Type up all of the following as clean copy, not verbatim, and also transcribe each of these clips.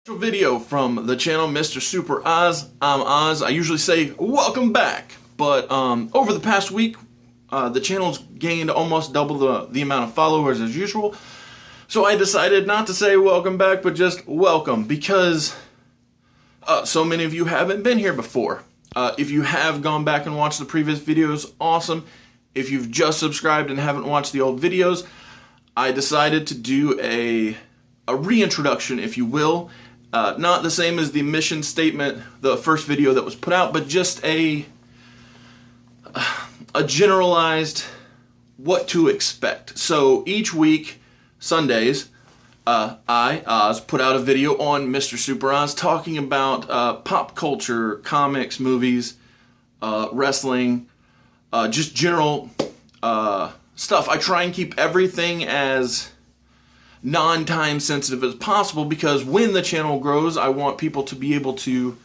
Video from the channel Mr. Super Oz. I'm Oz. I usually say welcome back, but over the past week the channel's gained almost double the amount of followers as usual, so I decided not to say welcome back but just welcome, because so many of you haven't been here before. If you have gone back and watched the previous videos, awesome. If you've just subscribed and haven't watched the old videos, I decided to do a reintroduction, if you will. Not the same as the mission statement, the first video that was put out, but just a generalized what to expect. So each week, Sundays, I, Oz, put out a video on Mr. Super Oz talking about pop culture, comics, movies, wrestling, just general stuff. I try and keep everything as non-time sensitive as possible, because when the channel grows, I want people to be able to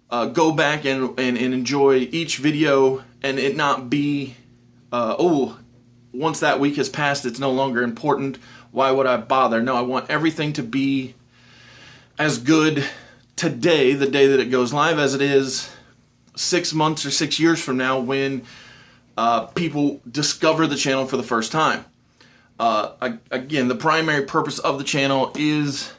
go back and enjoy each video, and it not be, oh, once that week has passed, it's no longer important, why would I bother? No, I want everything to be as good today, the day that it goes live, as it is 6 months or 6 years from now when people discover the channel for the first time. Again, the primary purpose of the channel is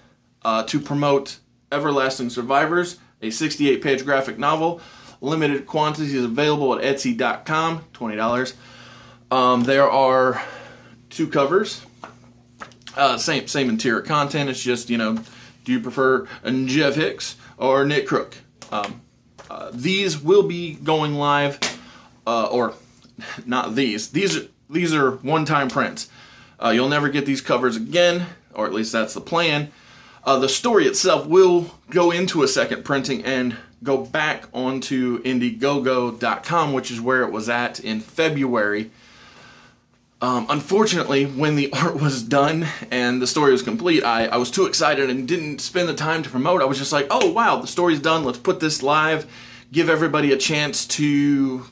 to promote Everlasting Survivors, a 68-page graphic novel. Limited quantities available at Etsy.com, $20. There are 2 covers, same interior content. It's just, you know, do you prefer Jeff Hicks or Nick Crook? These will be going live, or not these. These are one-time prints. You'll never get these covers again, or at least that's the plan. The story itself will go into a second printing and go back onto Indiegogo.com, which is where it was at in February. Unfortunately, when the art was done and the story was complete, I was too excited and didn't spend the time to promote. I was just like, oh wow, the story's done, let's put this live, give everybody a chance to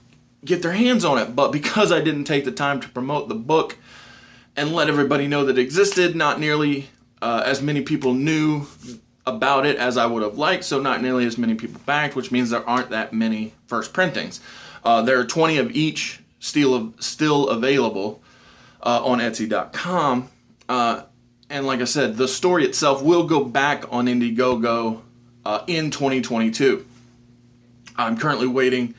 get their hands on it. But because I didn't take the time to promote the book and let everybody know that it existed, not nearly as many people knew about it as I would have liked, so not nearly as many people backed, which means there aren't that many first printings. There are 20 of each still available on Etsy.com, and like I said, the story itself will go back on Indiegogo in 2022. I'm currently waiting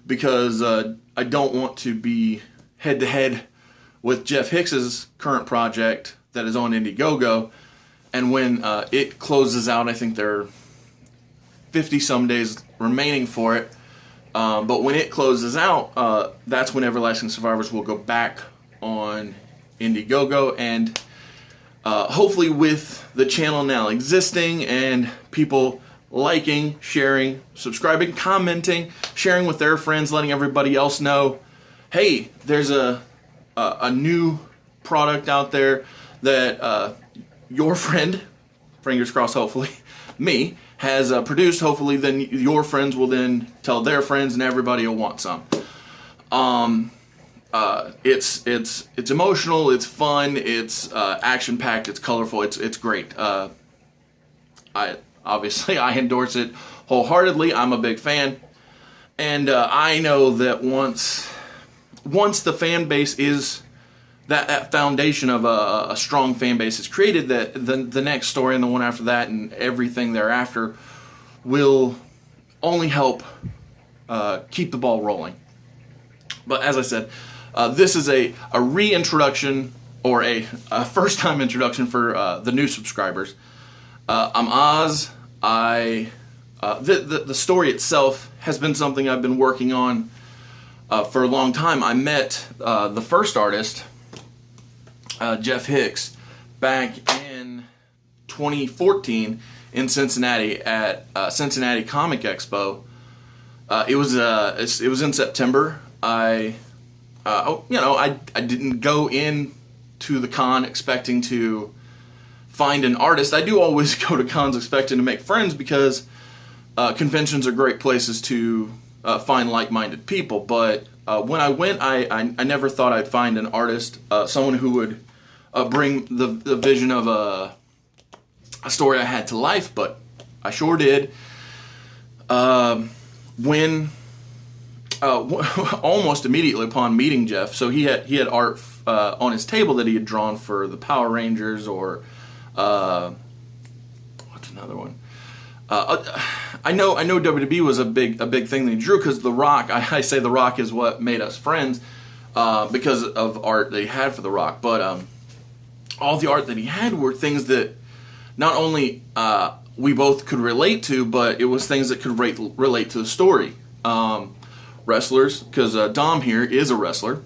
because I don't want to be head-to-head with Jeff Hicks's current project that is on Indiegogo, and when it closes out, I think there are 50-some days remaining for it, but when it closes out, that's when Everlasting Survivors will go back on Indiegogo, and hopefully with the channel now existing and people liking, sharing, subscribing, commenting, sharing with their friends, letting everybody else know, hey, there's a new product out there that your friend, fingers crossed hopefully, me, has produced. Hopefully then your friends will then tell their friends and everybody will want some. It's emotional, it's fun, it's action-packed, it's colorful, it's great. I endorse it wholeheartedly. I'm a big fan, and I know that once the fan base is, that foundation of a strong fan base is created, that the next story and the one after that and everything thereafter will only help keep the ball rolling. But as I said, this is a reintroduction, or a first-time introduction for the new subscribers. I'm Oz. The story itself has been something I've been working on for a long time. I met the first artist, Jeff Hicks, back in 2014 in Cincinnati at Cincinnati Comic Expo. It was in September. I didn't go in to the con expecting to find an artist. I do always go to cons expecting to make friends, because conventions are great places to find like-minded people. But when I went, I never thought I'd find an artist, someone who would bring the vision of a story I had to life, but I sure did. When almost immediately upon meeting Jeff, so he had art on his table that he had drawn for the Power Rangers, or what's another one? I know WWE was a big thing that he drew, because The Rock. I say The Rock is what made us friends, because of art that he had for The Rock. But all the art that he had were things that not only we both could relate to, but it was things that could relate to the story. Wrestlers, because Dom here is a wrestler,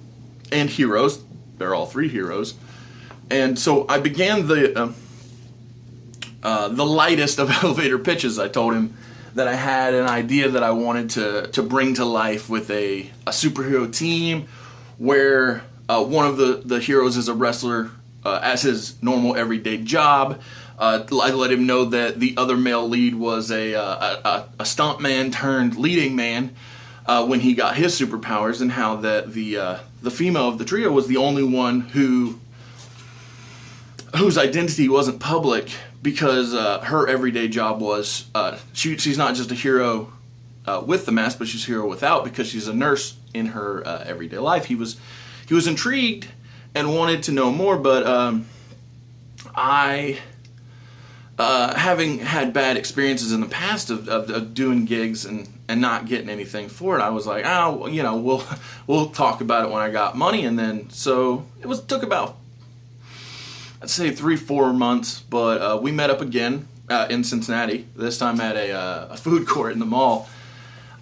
and heroes. They're all three heroes. And so I began the lightest of elevator pitches. I told him that I had an idea that I wanted to bring to life with a superhero team where one of the heroes is a wrestler as his normal everyday job. I let him know that the other male lead was a stuntman turned leading man when he got his superpowers, and how that the female of the trio was the only one whose identity wasn't public, because her everyday job was she's not just a hero with the mask, but she's a hero without, because she's a nurse in her everyday life. He was intrigued and wanted to know more, but I, having had bad experiences in the past of doing gigs and not getting anything for it, I was like, we'll talk about it when I got money. And then so took about, I'd say 3-4 months, but we met up again in Cincinnati. This time at a food court in the mall.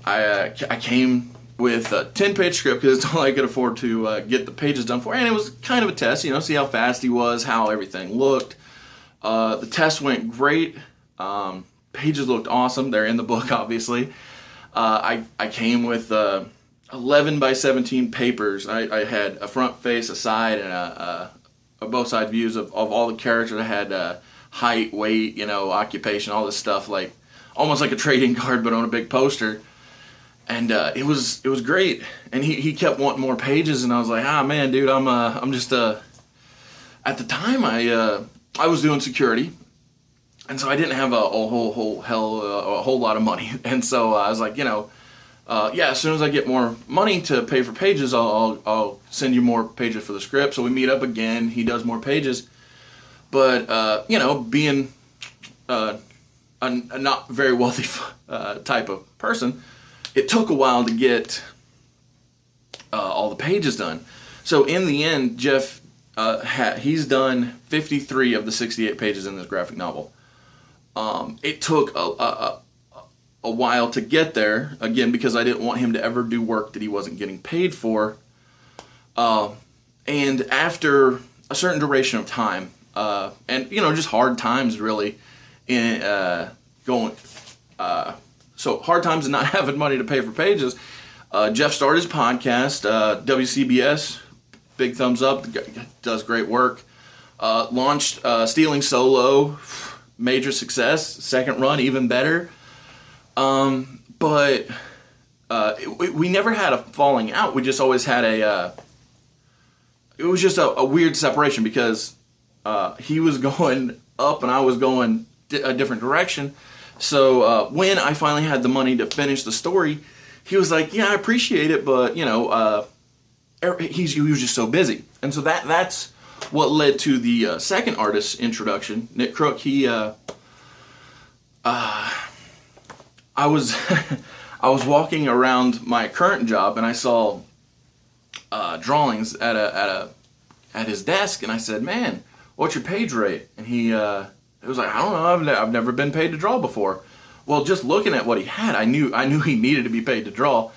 I came with a 10-page script, because it's all I could afford to get the pages done for, and it was kind of a test, see how fast he was, how everything looked. The test went great. Pages looked awesome. They're in the book, obviously. I came with 11 by 17 papers. I had a front face, a side, and a both side views of all the characters. I had height, weight, occupation, all this stuff, like almost like a trading card, but on a big poster. And it was great. And he kept wanting more pages, and I was like, man, dude, I'm just at the time I was doing security, and so I didn't have a whole lot of money. And so I was like, as soon as I get more money to pay for pages, I'll send you more pages for the script. So we meet up again. He does more pages, but being a not very wealthy type of person, it took a while to get all the pages done. So in the end, Jeff, he's done 53 of the 68 pages in this graphic novel. It took a while to get there, again, because I didn't want him to ever do work that he wasn't getting paid for. And after a certain duration of time, and just hard times really, so hard times and not having money to pay for pages, Jeff started his podcast, WCBS, big thumbs up, does great work. Launched Stealing Solo, major success. Second run, even better. But we never had a falling out. We just always had it was just a weird separation, because he was going up and I was going a different direction. So when I finally had the money to finish the story, he was like, I appreciate it, but he was just so busy. And so that's what led to the second artist's introduction, Nick Crook. I was I was walking around my current job, and I saw drawings at his desk, and I said, "Man, what's your page rate?" And he was like, "I don't know. I've never been paid to draw before." Well, just looking at what he had, I knew he needed to be paid to draw.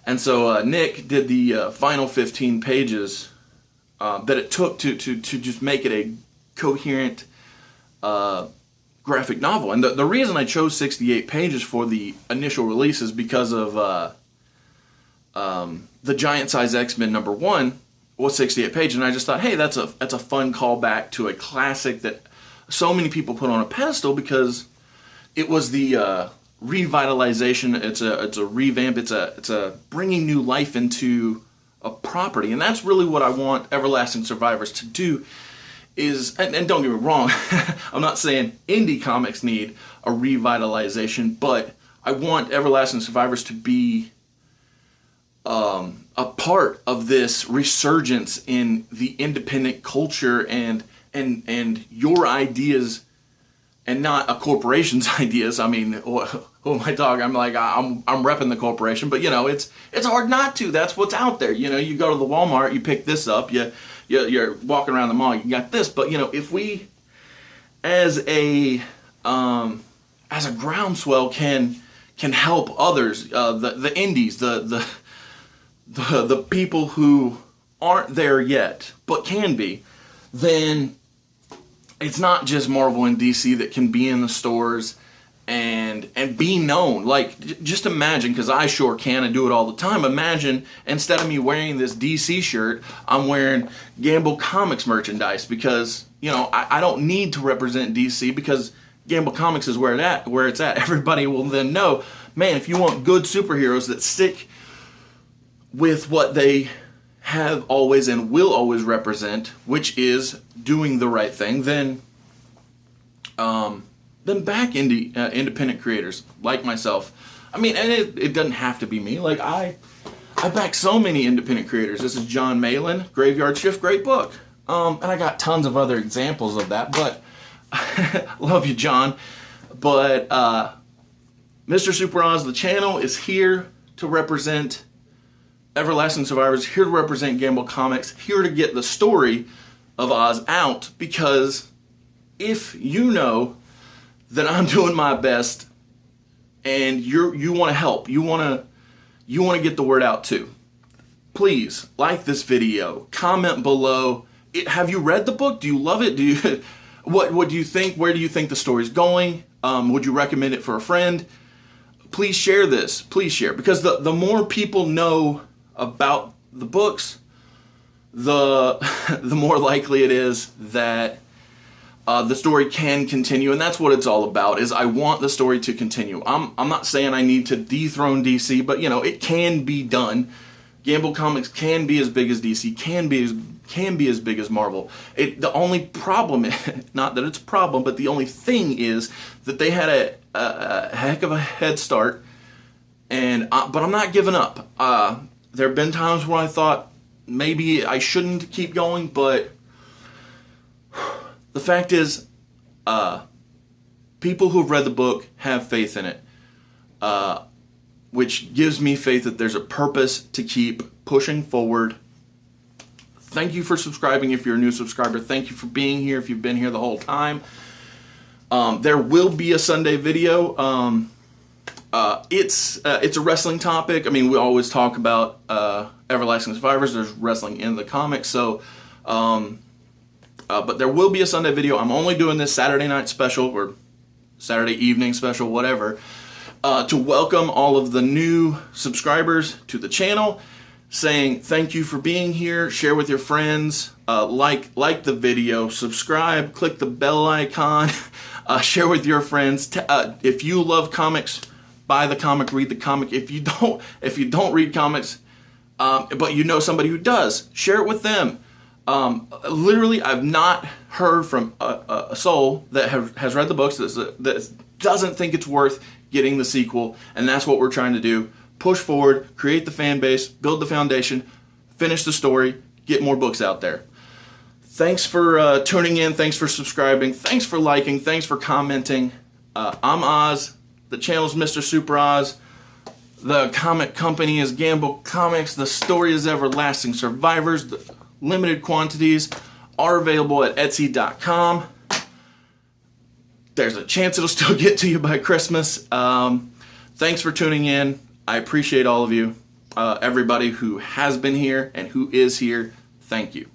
And so Nick did the final 15 pages that it took to just make it a coherent graphic novel. And the reason I chose 68 pages for the initial release is because of the Giant Size X-Men #1 was 68 pages, and I just thought, hey, that's a fun callback to a classic that so many people put on a pedestal, because it was the revitalization. It's a revamp. It's a bringing new life into a property, and that's really what I want Everlasting Survivors to do, is, and don't get me wrong, I'm not saying indie comics need a revitalization, but I want Everlasting Survivors to be a part of this resurgence in the independent culture and your ideas, and not a corporation's ideas. I mean, who am I talking? I'm like, I'm repping the corporation, but you know, it's hard not to. That's what's out there. You know, you go to the Walmart, you pick this up, you're walking around the mall, you got this. But you know, if we, as a groundswell, can help others, the indies, the people who aren't there yet but can be, then it's not just Marvel and DC that can be in the stores and be known. Like, just imagine, because I sure can and do it all the time, imagine instead of me wearing this DC shirt, I'm wearing Gamble Comics merchandise, because, you know, I don't need to represent DC, because Gamble Comics is where it's at. Everybody will then know, man, if you want good superheroes that stick with what they have always and will always represent, which is doing the right thing, then back independent creators like myself. I mean, and it doesn't have to be me. Like, I back so many independent creators. This is John Malin, Graveyard Shift, great book. And I got tons of other examples of that, but love you, John. But Mr. Super Oz, the channel, is here to represent Everlasting Survivors, here to represent Gamble Comics, here to get the story of Oz out, because if you know that I'm doing my best and you want to help, you want to get the word out too, please like this video, comment below. Have you read the book? Do you love it? Do you what do you think? Where do you think the story's going? Would you recommend it for a friend? Please share this. Please share, because the more people know about the books, the more likely it is that the story can continue, and that's what it's all about. Is I want the story to continue. I'm not saying I need to dethrone DC, but you know, it can be done. Gamble Comics can be as big as DC, can be as big as Marvel. The only problem, not that it's a problem, but the only thing is that they had a heck of a head start, but I'm not giving up. There have been times where I thought maybe I shouldn't keep going, but the fact is, people who've read the book have faith in it, which gives me faith that there's a purpose to keep pushing forward. Thank you for subscribing if you're a new subscriber. Thank you for being here if you've been here the whole time. There will be a Sunday video. It's a wrestling topic. I mean, we always talk about Everlasting Survivors. There's wrestling in the comics, so but there will be a Sunday video. I'm only doing this Saturday night special or Saturday evening special, whatever, to welcome all of the new subscribers to the channel, saying thank you for being here. Share with your friends, like the video, subscribe, click the bell icon, share with your friends. If you love comics, buy the comic, read the comic. If you don't read comics, but you know somebody who does, share it with them. Literally, I've not heard from a soul that has read the books that doesn't think it's worth getting the sequel, and that's what we're trying to do. Push forward, create the fan base, build the foundation, finish the story, get more books out there. Thanks for tuning in, thanks for subscribing, thanks for liking, thanks for commenting. I'm Oz, the channel's Mr. Super Oz, the comic company is Gamble Comics, the story is Everlasting Survivors. The limited quantities are available at Etsy.com. There's a chance it'll still get to you by Christmas. Thanks for tuning in. I appreciate all of you. Everybody who has been here and who is here, thank you.